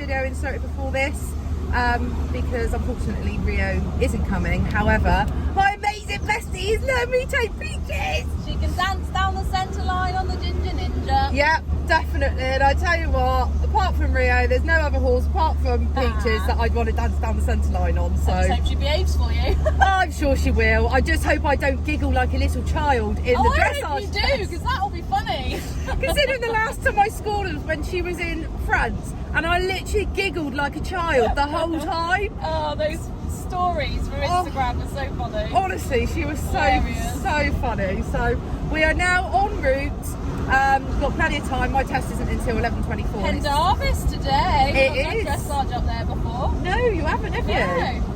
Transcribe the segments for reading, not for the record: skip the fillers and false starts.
video inserted before this because unfortunately Rio isn't coming. However, my amazing besties let me take peaches. She can dance down the centre line on the Ginger Ninja. Yep, definitely. And I tell you what, apart from Rio, there's no other horse apart from Peaches that I'd want to dance down the centre line on. So I just hope she behaves for you. I'm sure she will. I just hope I don't giggle like a little child in the dressage. I hope you do, because that'll be funny. Considering the last time I scored was when she was in France, and I literally giggled like a child the whole time. Oh, those stories from Instagram are so funny. Honestly, she was so funny. So we are now en route. We've got plenty of time. My test isn't until 11:24. Pendarves today. It is. I've Dressage up there before. No, you haven't, have you? No.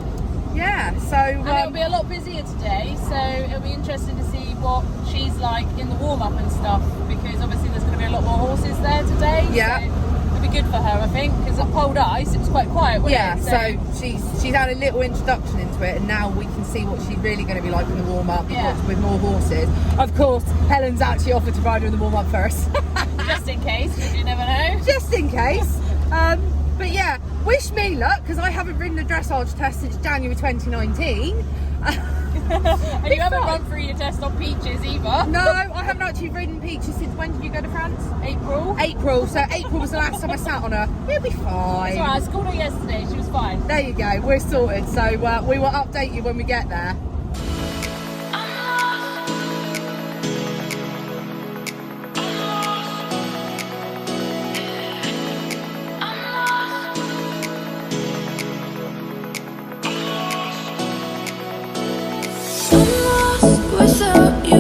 Yeah, so... and it'll be a lot busier today, so it'll be interesting to see what she's like in the warm-up and stuff, because obviously there's going to be a lot more horses there today. Yeah. So it'll be good for her, I think, because at cold ice, it was quite quiet, wasn't yeah, it? so she's had a little introduction into it, and now we can see what she's really going to be like in the warm-up with more horses. Of course, Helen's actually offered to ride her in the warm-up first. Just in case, you never know. Just in case. But yeah, wish me luck, because I haven't ridden a dressage test since January 2019. And you haven't run through your test on Peaches either. No, I haven't actually ridden Peaches since when did you go to France? April. So April was the last time I sat on her. You'll be fine. It's alright, I called her yesterday, she was fine. There you go, we're sorted. So we will update you when we get there. Without you,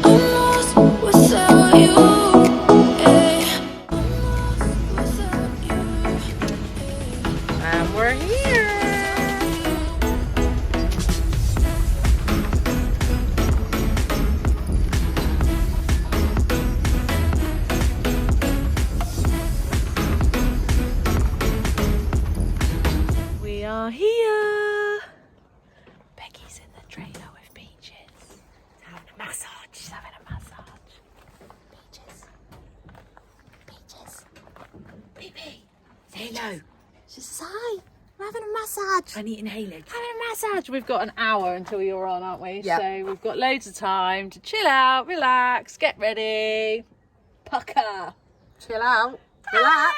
I'm lost without you, I'm lost without you. And we're here. We are here. Becky's in the trailer with Peaches. She's having a massage. She's having a massage. Peaches. Peaches. Pee-pee. Say hello. She says, hi. I'm having a massage. I need inhaling. Having a massage. We've got an hour until you're on, aren't we? Yep. So we've got loads of time to chill out, relax, get ready. Pucker. Chill out. Relax.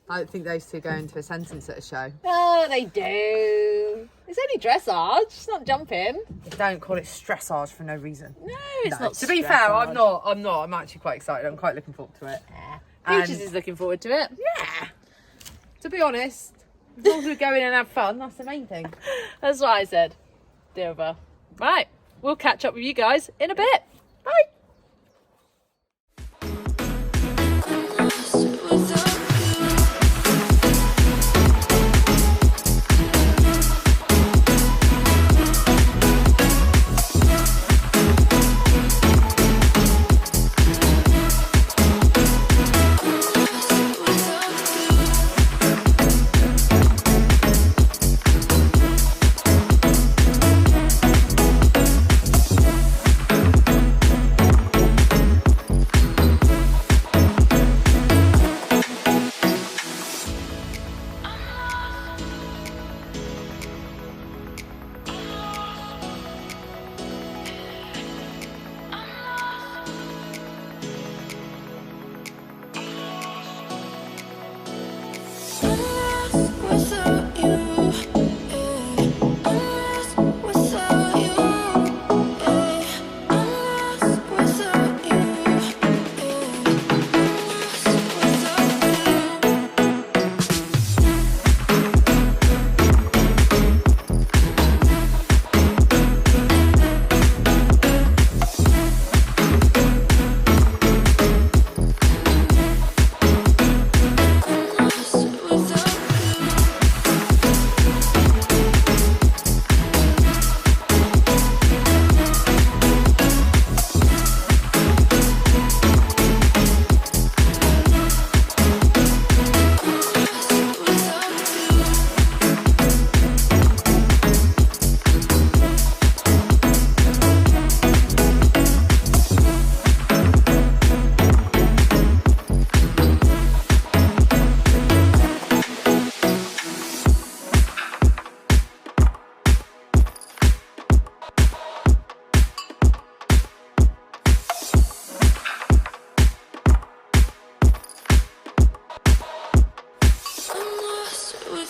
I don't think those two go into a sentence at a show. Oh, they do. It's only dressage, it's not jumping. Don't call it stressage for no reason. No, it's not. To be fair, I'm not. I'm actually quite excited. I'm quite looking forward to it. Yeah. Peaches is looking forward to it. Yeah. To be honest, as long as we go in and have fun, that's the main thing. That's what I said. Deal with her. Right, we'll catch up with you guys in a bit. Bye.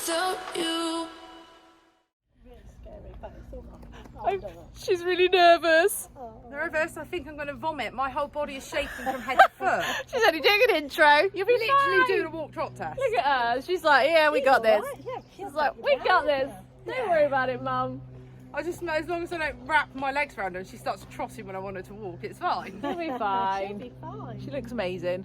without you. She's really nervous. Nervous. I think I'm going to vomit. My whole body is shaking from head to foot. She's only doing an intro. You'll be Literally fine. doing a walk trot test. Look at her. She's like, yeah, we got this. She's like, we got this. Don't worry about it, Mum. I just know as long as I don't wrap my legs around her and she starts trotting when I want her to walk, it's fine. She'll be fine. She looks amazing.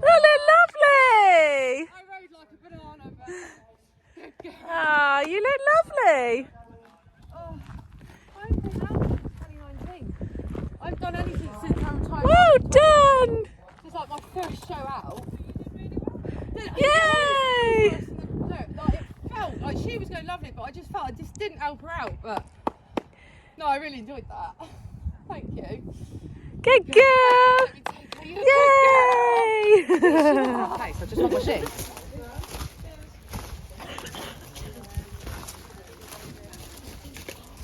That look lovely. I rode like a banana, but Ah, you look lovely. oh, I only have 2019. I've done anything since our retirement. Well done. It's like my first show out. Yay! Look, like it felt like she was lovely, but I just felt I just didn't help her out. But no, I really enjoyed that. Thank you. Good girl! Yay! Okay, so I just want my shoes.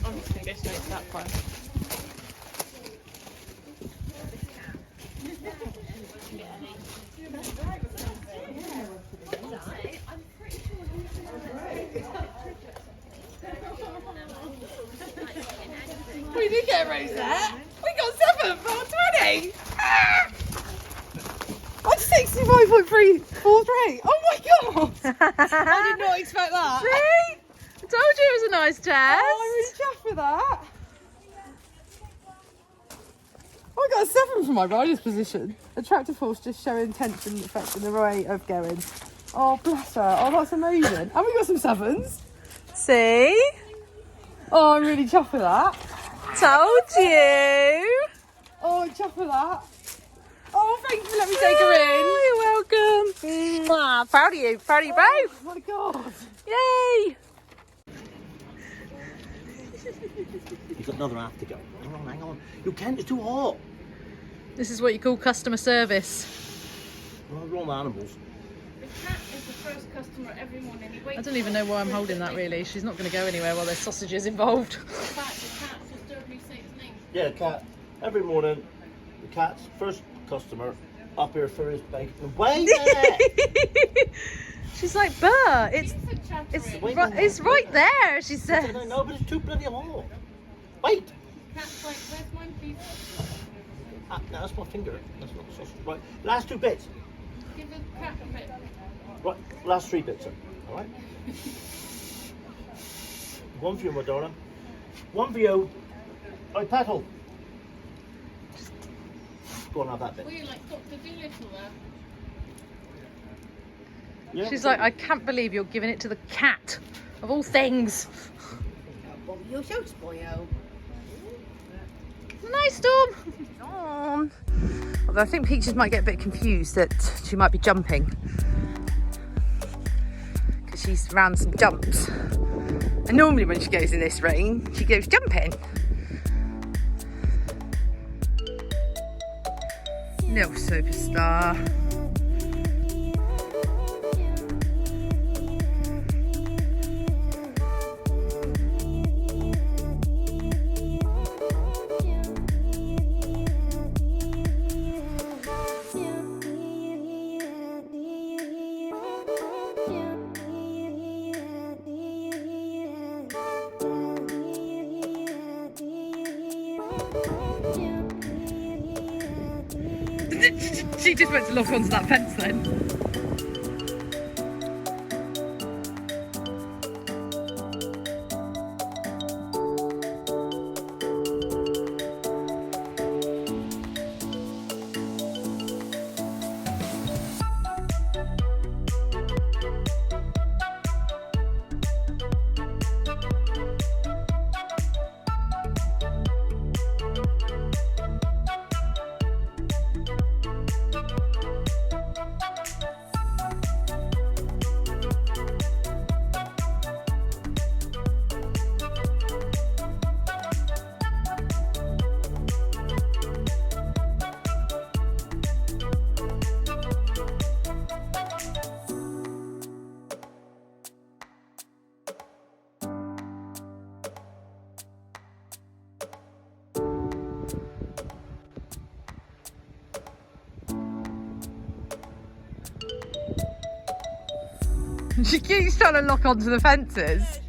I'm just going to go straight to that one. We did get a rosette. We got 7 for 20. I'm 65.343. Oh my god! I did not expect that. See? I told you it was a nice test. Oh, I'm really chuffed with that. I got a 7 for my rider's position. Attractive force just showing tension affecting the rate of going. Oh, bless her. Oh, that's amazing. And we got some 7s. See? Oh, I'm really chuffed with that. Told you. Oh, I'm chuffed with that. Oh, thank you for letting me take her in. Oh, you're welcome. Mwah. Proud of you. Proud of you both. Oh my god. Yay. You've got another half to go. Hang on. You can't, it's too hot. This is what you call customer service. Well, we're all animals. The cat is the first customer every morning. He wakes I don't even know why I'm holding that really. She's not going to go anywhere while there's sausages involved. The cat just don't say its name. Yeah, cat. Every morning, the cat's first customer up here for his bacon. Way there! She's like, Burr, it's right there, she says. I know, but it's too bloody hot. Wait! Cat's like, where's mine, please? No, that's my finger. That's not the sausage. Right, last 2 bits. Give the cat a bit. Right, last 3 bits, sir. All right? 1 for you, Madonna. 1 for you. Oh, petal. Go on, have that bit. Were you like Dr. Dolittle there? Yeah? She's like, I can't believe you're giving it to the cat, of all things. You're so spoiled. Nice, Storm. Although I think Peaches might get a bit confused that she might be jumping. Because she's ran some jumps. And normally when she goes in this rain, she goes jumping. Little superstar. She just went to lock onto that fence then. She keeps trying to lock onto the fences.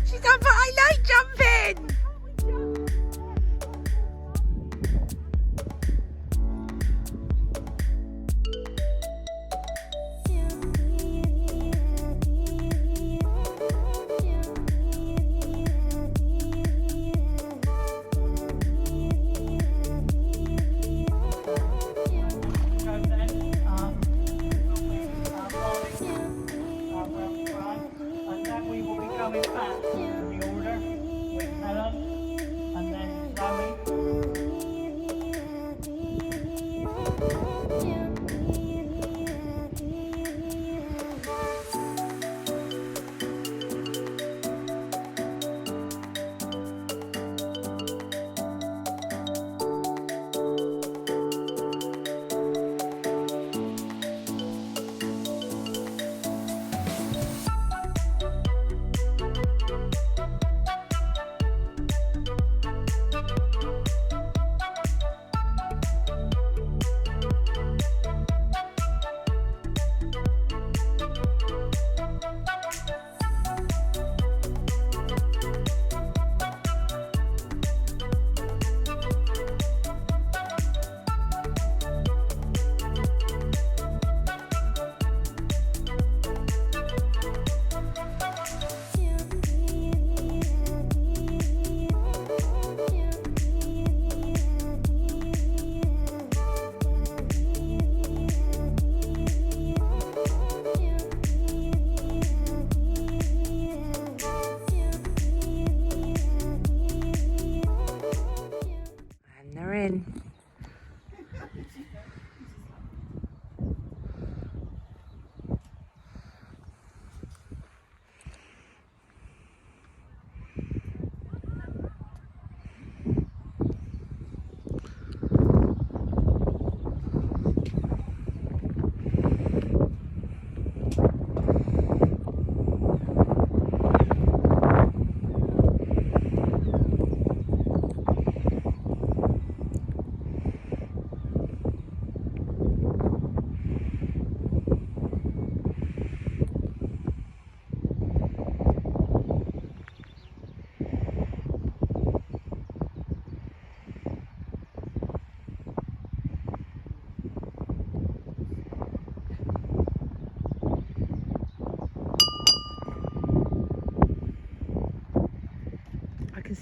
She's like, but I like jumping!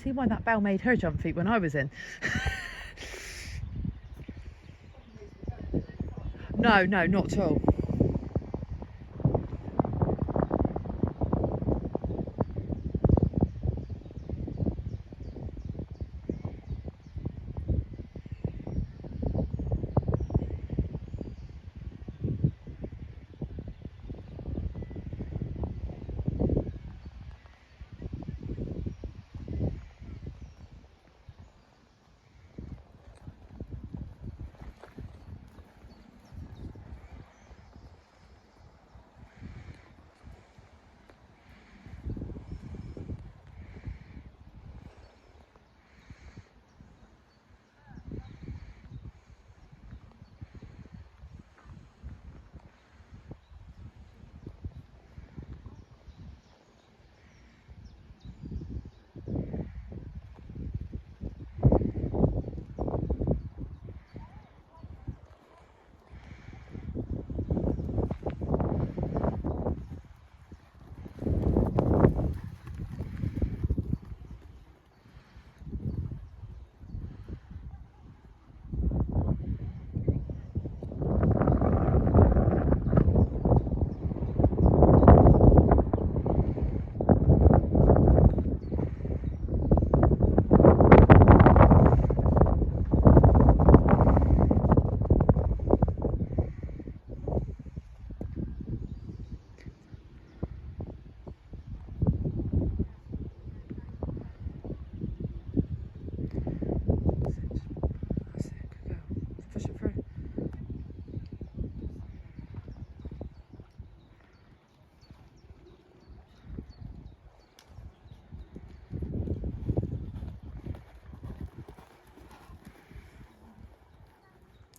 see why that bell made her jump feet when I was in. No, not at all.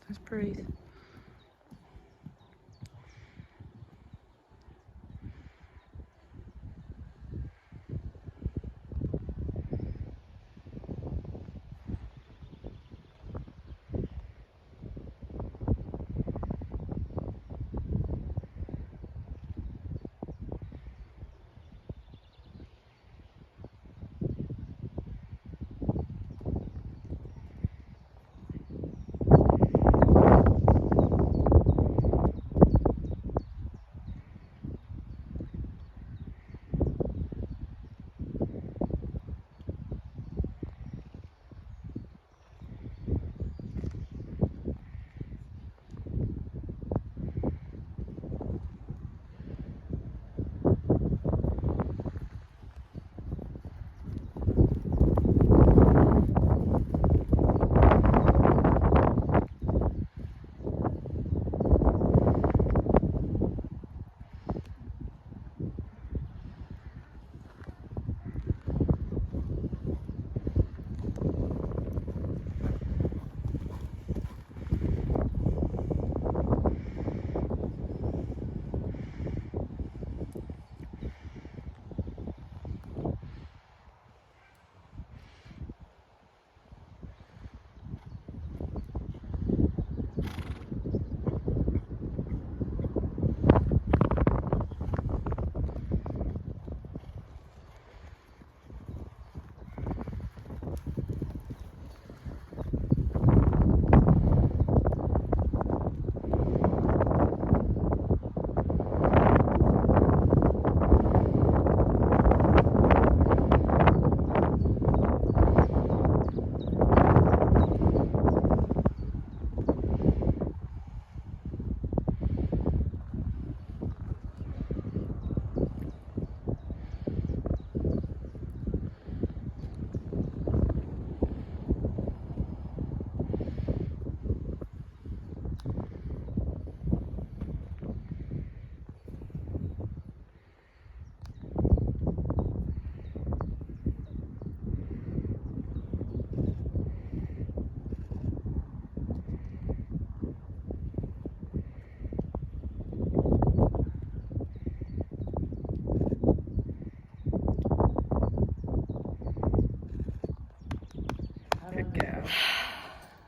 Just breathe.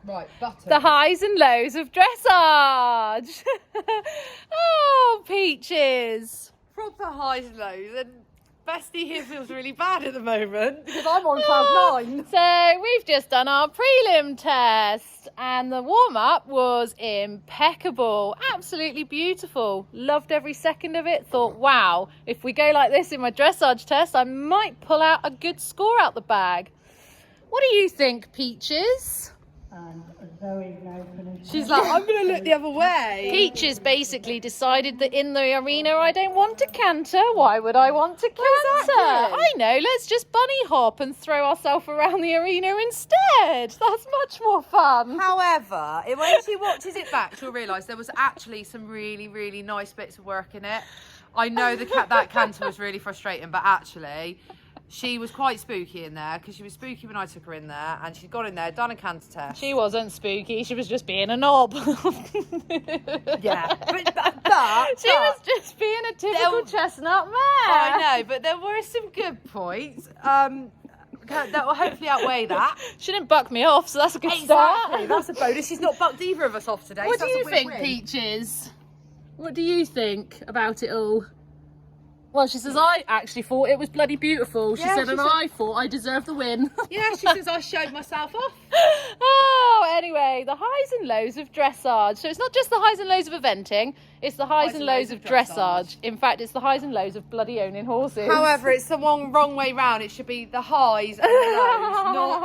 Right, button. The highs and lows of dressage. Oh, Peaches. Proper highs and lows, and Bestie here feels really bad at the moment because I'm on cloud 9. So we've just done our prelim test and the warm-up was impeccable, absolutely beautiful. Loved every second of it. Thought, wow, if we go like this in my dressage test, I might pull out a good score out the bag. What do you think, Peaches? She's like, I'm going to look the other way. Peaches basically decided that in the arena I don't want to canter. Why would I want to canter? Exactly. I know, let's just bunny hop and throw ourselves around the arena instead. That's much more fun. However, when she watches it back, she'll realise there was actually some really, really nice bits of work in it. I know that canter was really frustrating, but actually... she was quite spooky in there because she was spooky when I took her in there and she'd gone in there, done a canter test. She wasn't spooky, she was just being a knob. Yeah, but she was just being a typical chestnut mare. I know, but there were some good points that will hopefully outweigh that. She didn't buck me off, so that's a good start. Exactly, that's a bonus. She's not bucked either of us off today. What so do you that's a think, win-win. Peaches? What do you think about it all? Well, she says, I actually thought it was bloody beautiful. She said, I thought I deserved the win. Yeah, she says I showed myself off. Oh, anyway, the highs and lows of dressage. So it's not just the highs and lows of eventing, it's the highs and lows of dressage. In fact, it's the highs and lows of bloody owning horses. However, it's the wrong way round. It should be the highs and the lows, not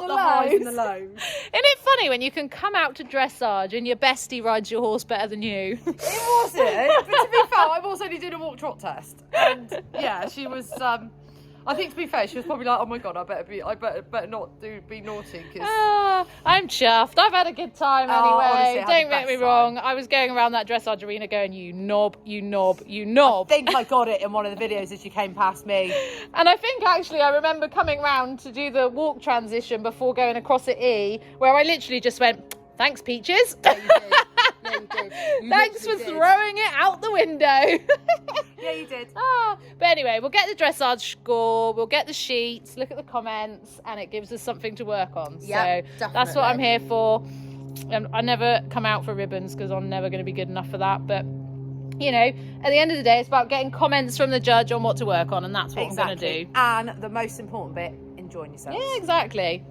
the highs and the lows. Isn't it funny when you can come out to dressage and your bestie rides your horse better than you? It wasn't, but to be fair, I was only doing a walk trot test, and yeah, she was. I think to be fair, she was probably like, "Oh my god, I better not be naughty." Cause... I'm chuffed. I've had a good time anyway. Honestly, I had Don't the make me best wrong. time. I was going around that dressage arena going, "You knob, you knob, you knob." I think I got it in one of the videos as you came past me. And I think actually I remember coming round to do the walk transition before going across at E, where I literally just went, "Thanks, Peaches." Yeah, you did. Yeah, you did. You Thanks for literally did. throwing it out the window. Yeah, you did. But anyway, we'll get the dressage score, we'll get the sheets, look at the comments, and it gives us something to work on. Yeah, so that's what I'm here for. I never come out for ribbons because I'm never going to be good enough for that. But, you know, at the end of the day, it's about getting comments from the judge on what to work on, and that's what I'm going to do. And the most important bit, enjoying yourself. Yeah, exactly.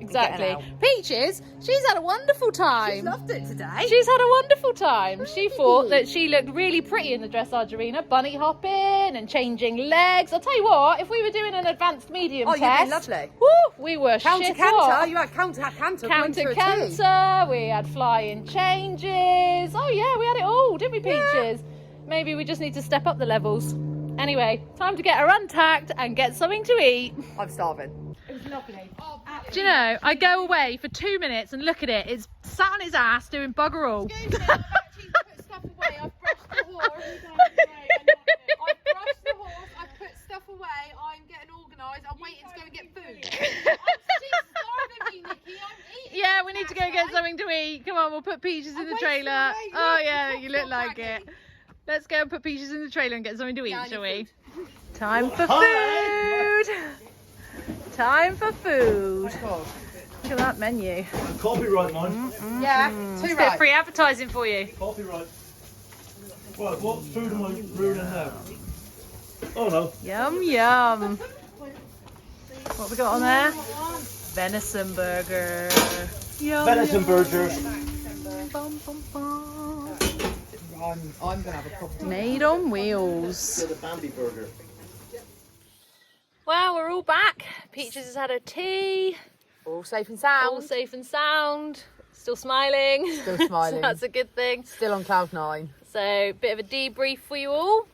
out. Peaches, she's had a wonderful time. She's loved it today. She's had a wonderful time. She thought that she looked really pretty in the dressage arena, bunny hopping and changing legs. I'll tell you what, if we were doing an advanced medium Oh, test, you'd be lovely. woo, we were Counter shit canter. hot. You had counter canter. Counter canter, we had flying changes. Oh yeah, we had it all, didn't we, Peaches? Maybe we just need to step up the levels. Anyway, time to get her untacked and get something to eat. I'm starving. Do you know, I go away for 2 minutes and look at it. It's sat on its ass doing bugger all. Excuse me, I've actually put stuff away. I've brushed the horse. I've brushed the horse. I've put stuff away. I'm getting organised. I'm waiting to go and get food. She's starving me, Nikki. I'm eating. Yeah, we need to go get something to eat. Come on, we'll put Peaches in the waiting trailer. for it. Oh Look, yeah, the you look pop's like not it. Let's go and put Peaches in the trailer and get something to eat, Yeah, I shall need we? Time for food. Time for food. Look at that menu. Copyright, man. Yeah, Bit too of right. free advertising for you. Copyright. Right, what food am I ruining now? Oh no. Yum yum. What we got on there? Venison burger. Yum, Venison burgers. Bum, bum, bum. I'm gonna have a proper. Made on wheels. The Bambi burger. Well, we're all back. Peaches has had her tea. All safe and sound. All safe and sound. Still smiling. Still smiling. So that's a good thing. Still on cloud 9. So, bit of a debrief for you all.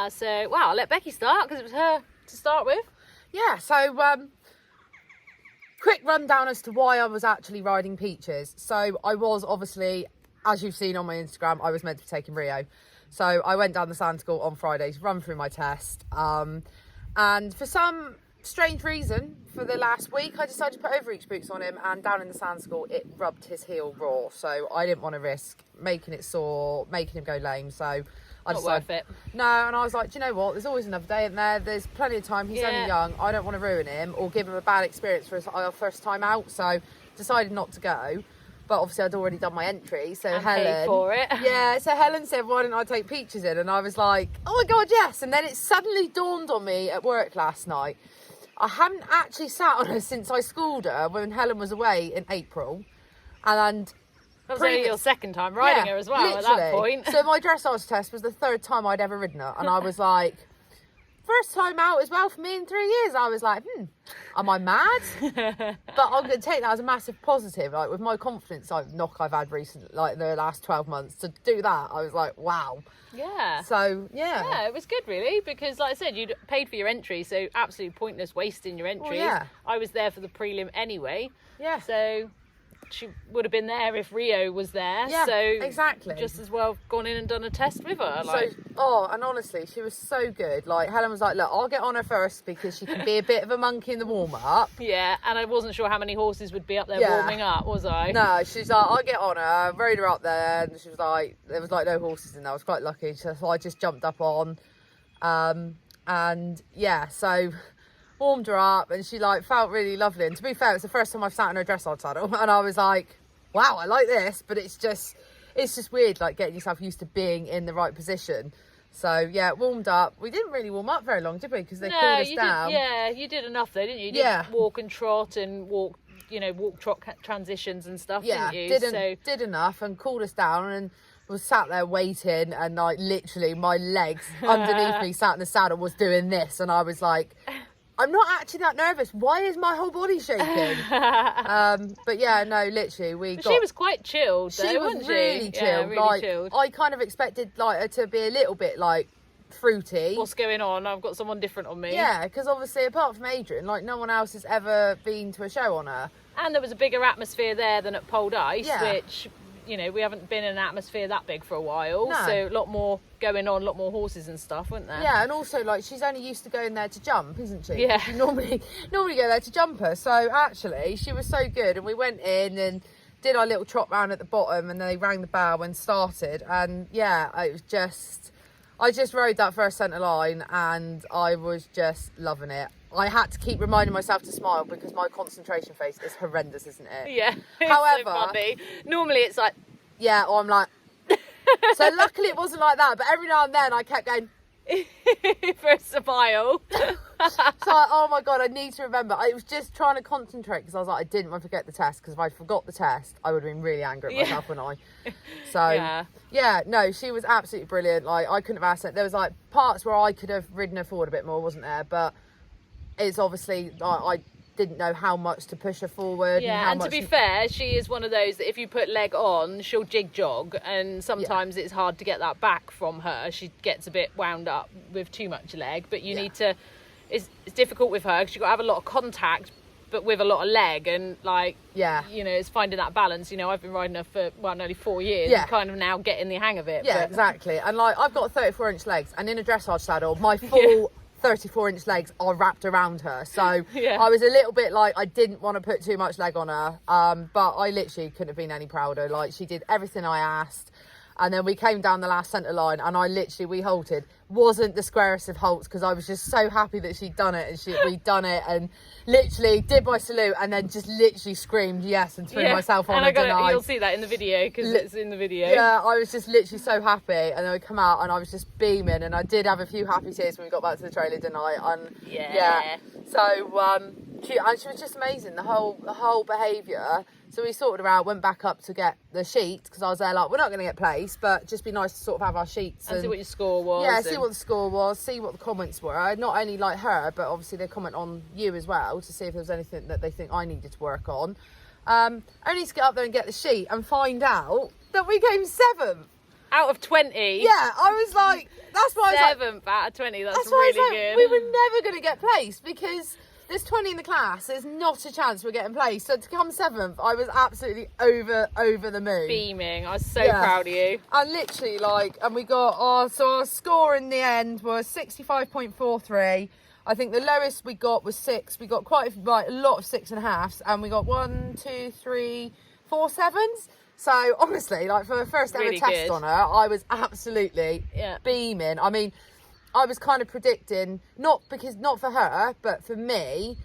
So, wow, I'll let Becky start because it was her to start with. Yeah, so quick rundown as to why I was actually riding Peaches. So I was obviously, as you've seen on my Instagram, I was meant to be taking Rio. So I went down the sand school on Friday to run through my test. And for some strange reason, for the last week, I decided to put overreach boots on him, and down in the sand school, it rubbed his heel raw. So I didn't want to risk making it sore, making him go lame. So I Not decided, worth it. no, and I was like, do you know what? There's always another day in there. There's plenty of time. He's Yeah. only young. I don't want to ruin him or give him a bad experience for our first time out. So decided not to go. But obviously I'd already done my entry, so And Helen paid for it. Yeah, so Helen said, why didn't I take Peaches in? And I was like, oh my God, yes. And then it suddenly dawned on me at work last night. I hadn't actually sat on her since I schooled her when Helen was away in April. And That was only your second time riding her as well at that point. So my dressage test was the 3rd time I'd ever ridden her. And I was like, first time out as well for me in 3 years. I was like, am I mad? But I'm going to take that as a massive positive. Like with my confidence I've had recently, like the last 12 months, to do that, I was like, wow. Yeah. So, Yeah, it was good really, because like I said, you'd paid for your entry, so absolutely pointless wasting your entries. yeah. I was there for the prelim anyway. Yeah. So she would have been there if Rio was there. Yeah, so exactly. just as well gone in and done a test with her. Like, and honestly, she was so good. Like Helen was like, look, I'll get on her first because she can be a bit of a monkey in the warm-up. yeah, and I wasn't sure how many horses would be up there warming up, was I? No, she's like, I'll get on her, rode her up there, and she was like, there was like no horses in there. I was quite lucky, so I just jumped up on, and yeah, so warmed her up, and she like felt really lovely. And to be fair, it's the first time I've sat in her dressage saddle, and I was like, wow, I like this, but it's just weird, like getting yourself used to being in the right position. So yeah, warmed up. We didn't really warm up very long, did we? Because they cooled us down. You did enough though, didn't you? You did Yeah. walk and trot and walk trot transitions and stuff, Yeah, didn't you? did enough and cooled us down, and was sat there waiting, and like literally my legs underneath me sat in the saddle was doing this, and I was like, I'm not actually that nervous. Why is my whole body shaking? But yeah, no, literally She was quite chilled though, she was wasn't really she? chilled. Yeah, really like chilled. I kind of expected like her to be a little bit like fruity. What's going on? I've got someone different on me. Yeah, because obviously apart from Adrian, like no one else has ever been to a show on her. And there was a bigger atmosphere there than at Poled Ice, Yeah. which, we haven't been in an atmosphere that big for a while. No. So a lot more going on, a lot more horses and stuff, weren't there? Yeah, and also like she's only used to going there to jump, isn't she? Yeah. She normally go there to jump her. So actually, she was so good, and we went in and did our little trot round at the bottom, and then they rang the bell and started. And yeah, it was just, I just rode that first centre line, and I was just loving it. I had to keep reminding myself to smile because my concentration face is horrendous, isn't it? Yeah. It's However- so funny. Normally it's like, Yeah, or I'm like. So luckily it wasn't like that, but every now and then I kept going. for a smile. So like, oh my God, I need to remember. I was just trying to concentrate because I was like, I didn't want to forget the test, because if I forgot the test, I would have been really angry at myself, wouldn't I? So yeah, no, she was absolutely brilliant. Like I couldn't have asked it. There was like parts where I could have ridden her forward a bit more, wasn't there? But it's obviously I didn't know how much to push her forward. Yeah, and to be fair, she is one of those that if you put leg on, she'll jig jog, and sometimes it's hard to get that back from her. She gets a bit wound up with too much leg, but you need to. It's difficult with her because you've got to have a lot of contact, but with a lot of leg, and like it's finding that balance. I've been riding her for nearly 4 years, and kind of now getting the hang of it. Yeah, but... exactly. And like I've got 34-inch legs, and in a dressage saddle, my full 34-inch legs are wrapped around her, so I was a little bit like I didn't want to put too much leg on her, but I literally couldn't have been any prouder. Like she did everything I asked, and then we came down the last centre line, and we halted. Wasn't the squarest of halts because I was just so happy that she'd done it, and we'd done it, and literally did my salute, and then just literally screamed yes and threw myself on and a deny. You'll see that in the video because it's in the video. Yeah, I was just literally so happy, and then we come out and I was just beaming, and I did have a few happy tears when we got back to the trailer, didn't I? And so she was just amazing, the whole behaviour. So we sorted her out, went back up to get the sheet because I was there like, we're not going to get placed, but just be nice to sort of have our sheets and see what your score was. Yeah, see what the score was, see what the comments were. Not only like her, but obviously they comment on you as well to see if there was anything that they think I needed to work on. Only to get up there and get the sheet and find out that we came 7th. Out of 20. Yeah, I was like, that's why I was like, 7th out of 20, that's why I was really like, good. we were never going to get placed because there's 20 in the class. There's not a chance we're getting placed. So to come 7th, I was absolutely over the moon. Beaming. I was so proud of you. And literally, and we got our score in the end was 65.43. I think the lowest we got was 6. We got quite a lot of 6.5s, and we got 1, 2, 3, 4 7s. So honestly, for the first ever test on her, I was absolutely beaming. I mean, I was kind of predicting, not for her, but for me,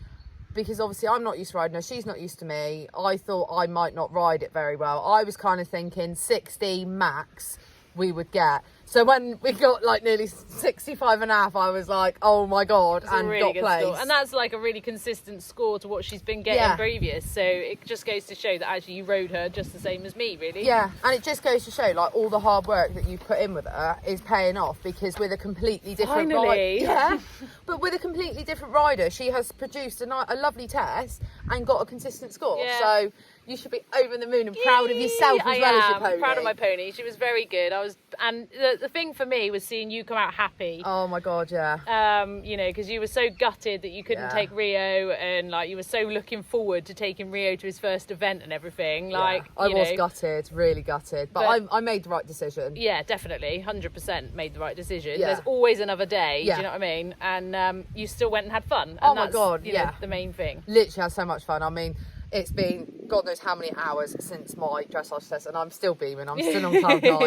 because obviously I'm not used to riding her, she's not used to me. I thought I might not ride it very well. I was kind of thinking 60 max we would get. So when we got like nearly 65 and a half, I was like, oh my God, It's a really got good place. score. And that's like a really consistent score to what she's been getting previous. So it just goes to show that actually you rode her just the same as me, really. Yeah, and it just goes to show like all the hard work that you put in with her is paying off, because with a completely different Finally. rider, but with a completely different rider, she has produced a lovely test and got a consistent score. Yeah. So you should be over the moon and proud of yourself as well as your pony. Proud of my pony. She was very good. And the thing for me was seeing you come out happy. Oh my God, yeah. You know, because you were so gutted that you couldn't take Rio, and like you were so looking forward to taking Rio to his first event and everything. Like I you was know, gutted, really gutted, but I made the right decision. Yeah, definitely, 100% made the right decision. Yeah. There's always another day. Yeah. Do you know what I mean? And you still went and had fun. And Oh my that's, God, you know, yeah. the main thing. Literally had so much fun. I mean, it's been God knows how many hours since my dressage test, and I'm still beaming. I'm still on cloud 9.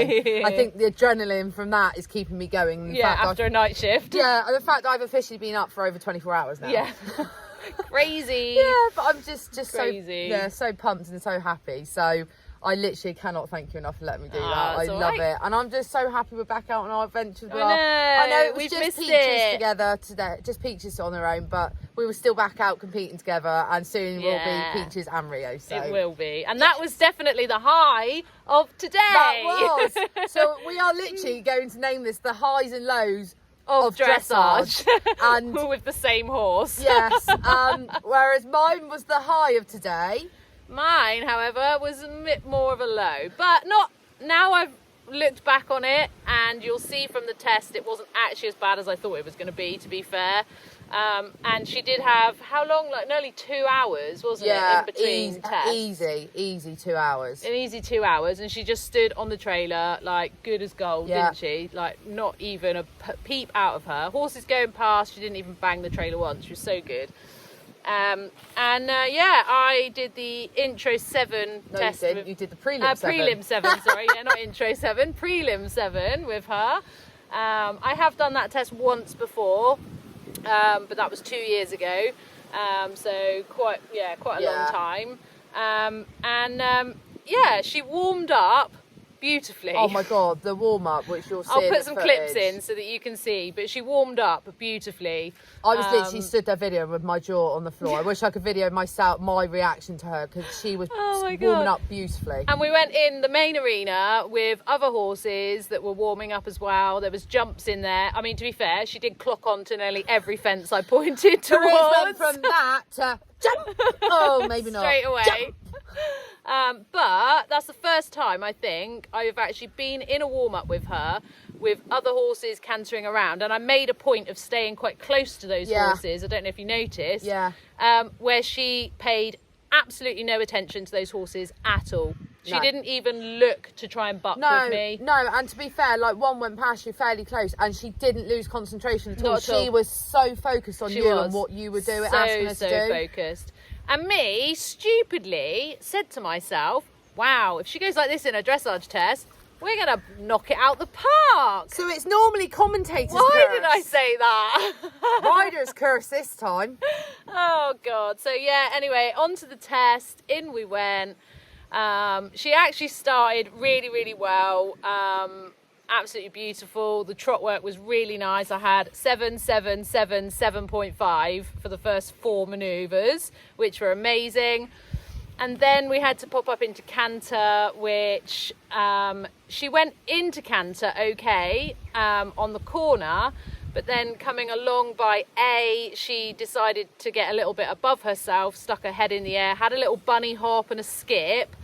I think the adrenaline from that is keeping me going. In fact, After a night shift. Yeah, and the fact I've officially been up for over 24 hours now. Yeah. Crazy. Yeah, but I'm just Crazy. so pumped and so happy. So I literally cannot thank you enough for letting me do that. I That's all love right. it, and I'm just so happy we're back out on our adventures. I know, it was we've just missed Peaches it. together today, just Peaches on their own, but we were still back out competing together, and soon will Yeah. be Peaches and Rio. So It will be. And that was definitely the high of today. that was. So we are literally going to name this the highs and lows of dressage. and with the same horse. yes, whereas mine was the high of today. Mine, however, was a bit more of a low. But not now I've looked back on it, and you'll see from the test it wasn't actually as bad as I thought it was going to be fair. And she did have, how long? Like nearly 2 hours, wasn't it, in between tests? Easy 2 hours. An easy 2 hours, and she just stood on the trailer like good as gold, Yeah. didn't she? Like not even a peep out of her. Horses going past, she didn't even bang the trailer once. She was so good. I did the intro 7 No, test. you didn't. You did the prelim 7. Prelim 7, sorry, yeah, not intro 7, prelim 7 with her. I have done that test once before, but that was 2 years ago. So quite a long time. She warmed up beautifully. Oh my God, the warm up, which you'll see. I'll in put the some footage. clips in so that you can see, but she warmed up beautifully. I was literally stood there videoing with my jaw on the floor. I wish I could video myself, my reaction to her, because she was Oh my warming God. up beautifully. And we went in the main arena with other horses that were warming up as well. There was jumps in there. I mean, to be fair, she did clock on to nearly every fence I pointed Careers went towards. from that to jump. Oh, maybe not. Straight away. Jump. But that's the first time I think I've actually been in a warm-up with her with other horses cantering around, and I made a point of staying quite close to those Yeah. horses. I don't know if you noticed. Yeah. Where she paid absolutely no attention to those horses at all. She No. didn't even look to try and buck with me. No, and to be fair, like one went past you fairly close, and she didn't lose concentration at all. Not at all. She was so focused on She you was and what you were doing, so asking her to do. focused. And me, stupidly, said to myself, wow, if she goes like this in a dressage test, we're going to knock it out the park. So it's normally commentators' Why curse. did I say that? Rider's curse this time. Oh, God. So, yeah, anyway, on to the test. In we went. She actually started really, really well. Absolutely beautiful. The trot work was really nice. I had 7, 7, 7, 7.5 for the first 4 manoeuvres, which were amazing. And then we had to pop up into canter, which she went into canter okay on the corner, but then coming along by A, she decided to get a little bit above herself, stuck her head in the air, had a little bunny hop and a skip,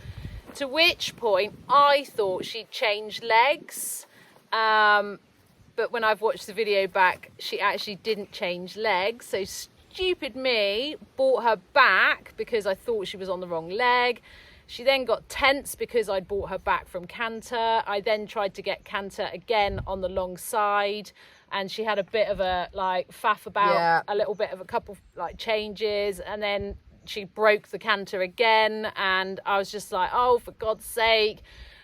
to which point I thought she'd changed legs. But when I've watched the video back, she actually didn't change legs. So stupid me brought her back because I thought she was on the wrong leg. She then got tense because I'd brought her back from canter. I then tried to get canter again on the long side, and she had a bit of a faff about a little bit of a couple changes, and then she broke the canter again, and I was just like, oh, for God's sake.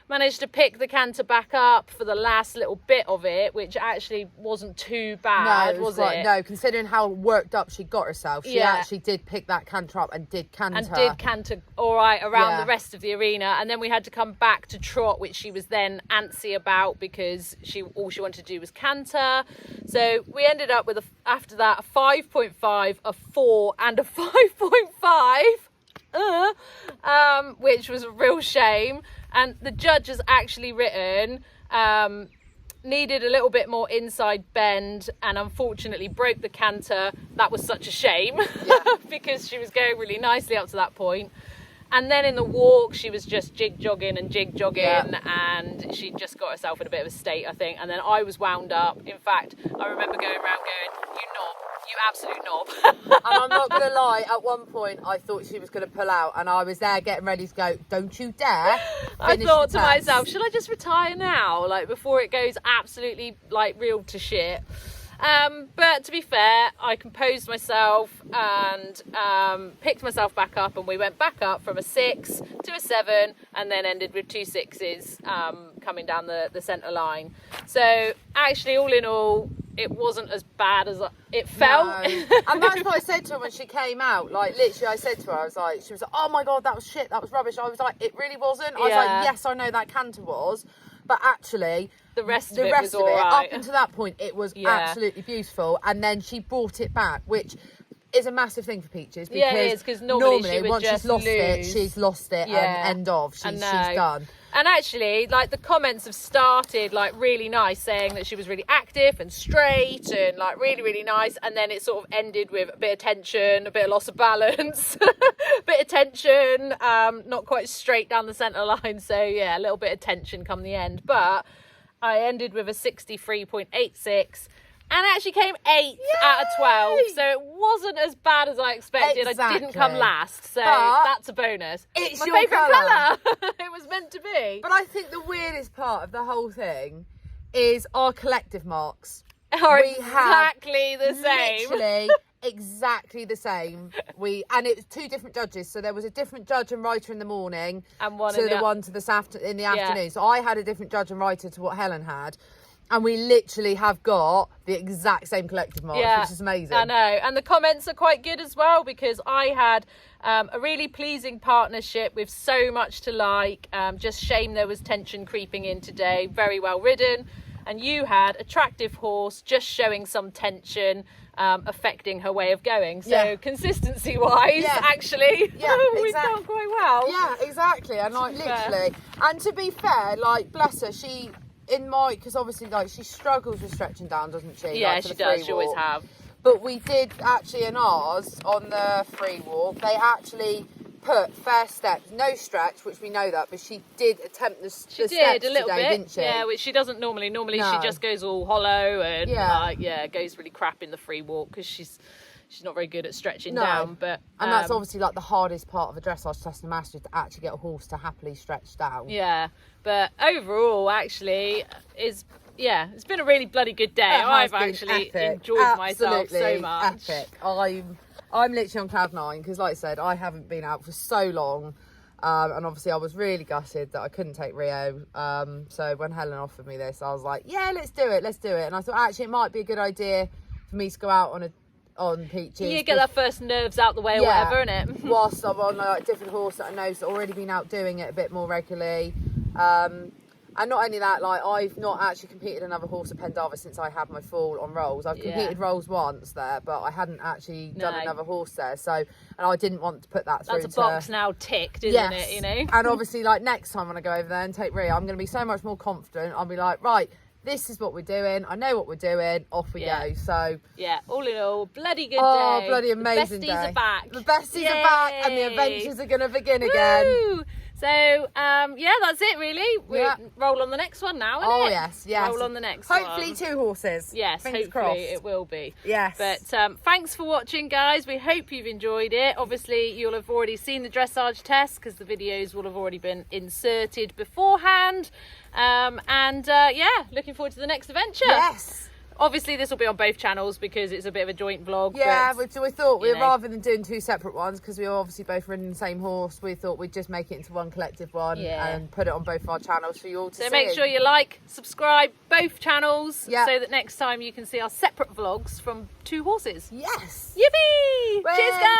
managed to pick the canter back up for the last little bit of it, which actually wasn't too bad, was it? No, considering how worked up she got herself, she actually did pick that canter up and did canter. And did canter all right around the rest of the arena. And then we had to come back to trot, which she was then antsy about because all she wanted to do was canter. So we ended up with, after that, a 5.5, a 4 and a 5.5, which was a real shame. And the judge has actually written, needed a little bit more inside bend and unfortunately broke the canter. That was such a shame because she was going really nicely up to that point. And then in the walk, she was just jig jogging and and she just got herself in a bit of a state, I think. And then I was wound up. In fact, I remember going around going, you knob, you absolute knob. And I'm not going to lie, at one point I thought she was going to pull out and I was there getting ready to go, don't you dare. I thought to myself, should I just retire now? Like before it goes absolutely like real to shit. But to be fair, I composed myself and picked myself back up, and we went back up from a 6 to a 7 and then ended with 2 6s coming down the centre line. So actually, all in all, it wasn't as bad as it felt. No. And that's what I said to her when she came out. Like, literally, I said to her, I was like, she was like, oh my God, that was shit, that was rubbish. I was like, it really wasn't. I was like, yes, I know that canter was. But actually, the rest of it was all right. Up until that point, it was absolutely beautiful. And then she brought it back, which is a massive thing for Peaches. Because it is, because normally she would once just she's lost it, lose. she's lost it and end of. She's done. And actually, like, the comments have started like really nice, saying that she was really active and straight and like really, really nice. And then it sort of ended with a bit of tension, a bit of loss of balance, a bit of tension, not quite straight down the centre line. So yeah, a little bit of tension come the end. But I ended with a 63.86. And actually came 8th out of 12, so it wasn't as bad as I expected. Exactly. I didn't come last, so but that's a bonus. It's my your favourite colour. It was meant to be. But I think the weirdest part of the whole thing is our collective marks. Are exactly the same. Literally exactly the same. And it was 2 different judges, so there was a different judge and writer in the morning and one to the one to in the afternoon. So I had a different judge and writer to what Helen had. And we literally have got the exact same collective marks, which is amazing. I know. And the comments are quite good as well, because I had a really pleasing partnership with so much to like. Just shame there was tension creeping in today. Very well ridden. And you had attractive horse, just showing some tension, affecting her way of going. So consistency-wise, actually, we've done quite well. Yeah, exactly. And like literally. And to be fair, like, bless her, because obviously, like, she struggles with stretching down, doesn't she? Yeah, like, she does. She always have. But we did actually, in ours, on the free walk, they actually put fair steps, no stretch, which we know that, but she did attempt the steps a little today, bit, didn't she? Yeah, which she doesn't normally. Normally she just goes all hollow and goes really crap in the free walk because she's not very good at stretching down. But and that's obviously like the hardest part of a dressage test and mastery, to actually get a horse to happily stretch down. Yeah, but overall, actually, it's been a really bloody good day. I've actually enjoyed myself so much. Epic. I'm literally on cloud 9 because, like I said, I haven't been out for so long. And obviously I was really gutted that I couldn't take Rio. So when Helen offered me this, I was like, yeah, let's do it. And I thought, actually, it might be a good idea for me to go out on Peaches. You get that first nerves out the way or whatever, innit? Whilst I'm on a different horse that I know's already been out doing it a bit more regularly. And not only that, like, I've not actually competed another horse at Pendarves since I had my fall on rolls. I've competed rolls once there, but I hadn't actually done another horse there. So, and I didn't want to put that through. That's a box now ticked, isn't it? You know. And obviously, like, next time when I go over there and take Rio, I'm going to be so much more confident. I'll be like, right, this is what we're doing. I know what we're doing. Off we go. So yeah, all in all, bloody good day. Oh, bloody amazing day. The besties are back. The besties are back, and the adventures are going to begin again. So, that's it really. We roll on the next one now, innit? Yes. Roll on the next one. Hopefully 2 horses. Yes, Fingers hopefully crossed. it will be. Yes. But thanks for watching, guys. We hope you've enjoyed it. Obviously, you'll have already seen the dressage test because the videos will have already been inserted beforehand. Looking forward to the next adventure. Yes. Obviously, this will be on both channels because it's a bit of a joint vlog. Yeah, but, we thought you know. rather than doing 2 separate ones, because we were obviously both riding the same horse, we thought we'd just make it into one collective one and put it on both our channels for you all to see. So make sure you like, subscribe both channels so that next time you can see our separate vlogs from 2 horses. Yes. Yippee! Well, Cheers, guys!